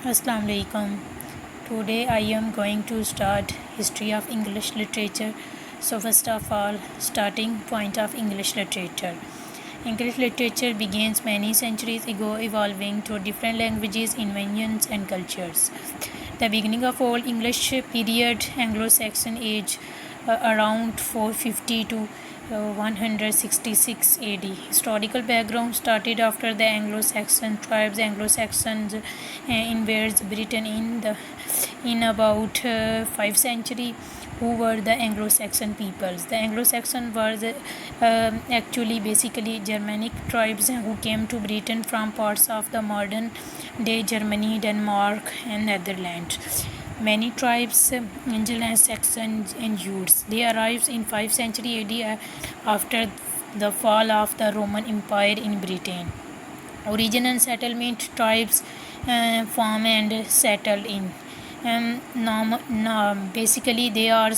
Assalamu alaikum. Today I am going to start history of English literature. So first of all, starting point of English literature. English literature begins many centuries ago, evolving through different languages, inventions, and cultures. The beginning of Old English period, Anglo-Saxon age, around 450 to 166 AD. Historical background started after the Anglo-Saxon tribes. Anglo-Saxons invaded Britain in about 5th century. Who were the Anglo-Saxon peoples? The Anglo-Saxon were actually basically Germanic tribes who came to Britain from parts of the modern day Germany, Denmark, and Netherlands. Many tribes, Anglo-Saxons and Jutes, they arrived in 5th century AD after the fall of the Roman Empire in Britain. Origin and settlement: tribes form and settled in. Basically, they are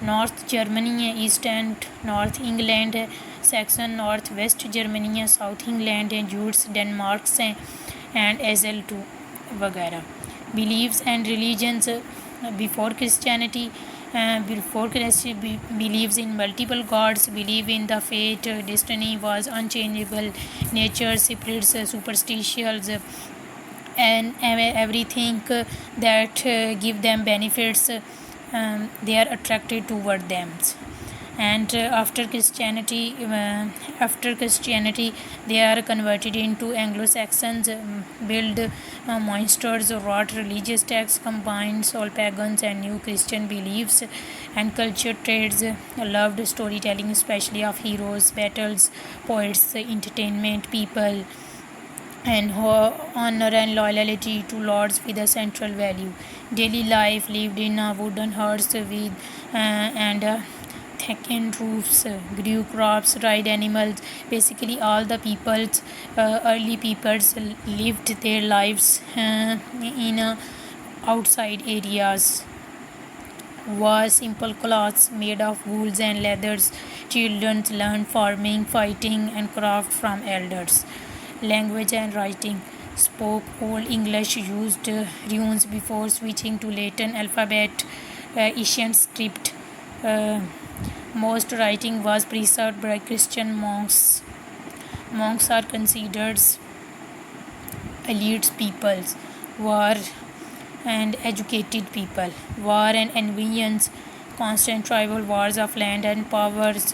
North Germany, East and North England, Saxon, Northwest Germany, South England, and Jutes, Denmark, and Ezel too, वगैरह. Beliefs and religions: before Christianity, believes in multiple gods, believe in the fate, destiny was unchangeable, nature, spirits, superstitions, and everything that give them benefits, they are attracted toward them. And after Christianity, they are converted into Anglo-Saxons, build monsters, wrote religious texts, combined all pagans and new Christian beliefs, and culture trades, loved storytelling, especially of heroes, battles, poets, entertainment, people, and honor and loyalty to lords with a central value. Daily life lived in wooden huts with and thickened roofs, grew crops, ride animals. Basically, all the peoples, early peoples, lived their lives in outside areas. Wore simple clothes made of wools and leathers. Children learned farming, fighting, and craft from elders. Language and writing: spoke Old English, used runes before switching to Latin alphabet, ancient script. Most writing was preserved by Christian monks. Monks are considered elite peoples, war and educated people. War and invasions, constant tribal wars of land and powers.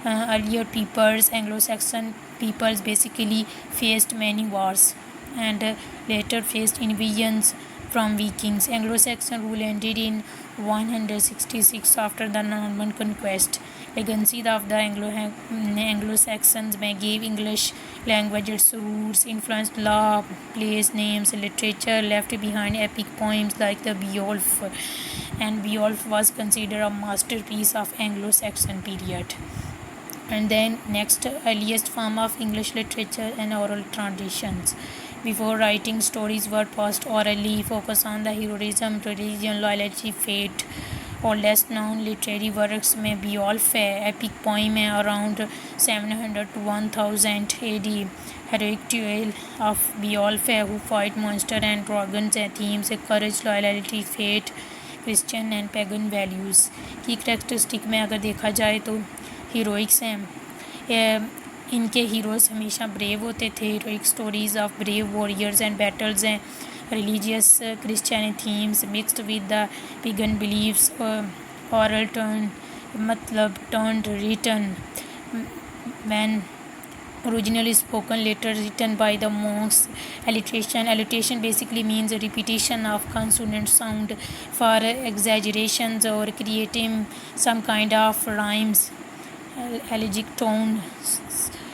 Earlier peoples, Anglo-Saxon peoples, basically faced many wars and later faced invasions from Vikings. Anglo-Saxon rule ended in 166 after the Norman conquest. Legacy of the Anglo-Saxons gave English language its roots, influenced law, place names, literature, left behind epic poems like the Beowulf, and Beowulf was considered a masterpiece of Anglo-Saxon period. And then next, earliest form of English literature and oral traditions. Before writing, stories were passed orally, focus on the heroism, religion, loyalty, fate. Oldest known literary works में Beowulf है, epic poem है around 700 to 1000 AD. Heroic tale of Beowulf है, who fight monster and dragons and themes courage, loyalty, fate, Christian and pagan values. की characteristic में अगर देखा जाए तो हीरोइक्स हैं, इनके हीरोज़ हमेशा ब्रेव होते थे. Heroic stories of brave warriors and battles हैं. Religious Christian themes mixed with the pagan beliefs. oral turn मतलब turned written, when originally spoken, later written by the monks. Alliteration basically means a repetition of consonant sound for exaggerations or creating some kind of rhymes. Elegiac tone,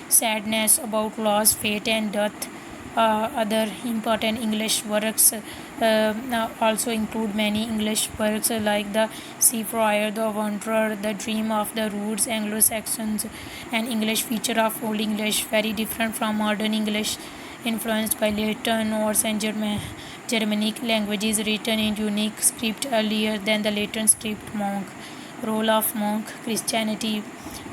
sadness about loss, fate, and death. Other important English works also include many English works like the Sea Friar, the Wanderer, the Dream of the Roots. Anglo-Saxons and English feature of Old English, very different from modern English, influenced by Latin, Norse, and Germanic languages, written in unique script earlier than the Latin script. Monk role of monk: Christianity,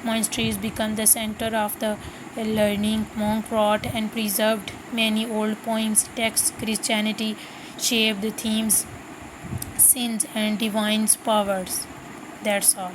monasteries become the center of the learning. Monk wrote and preserved many old poems, texts. Christianity shaped the themes, sins, and divine powers. That's all.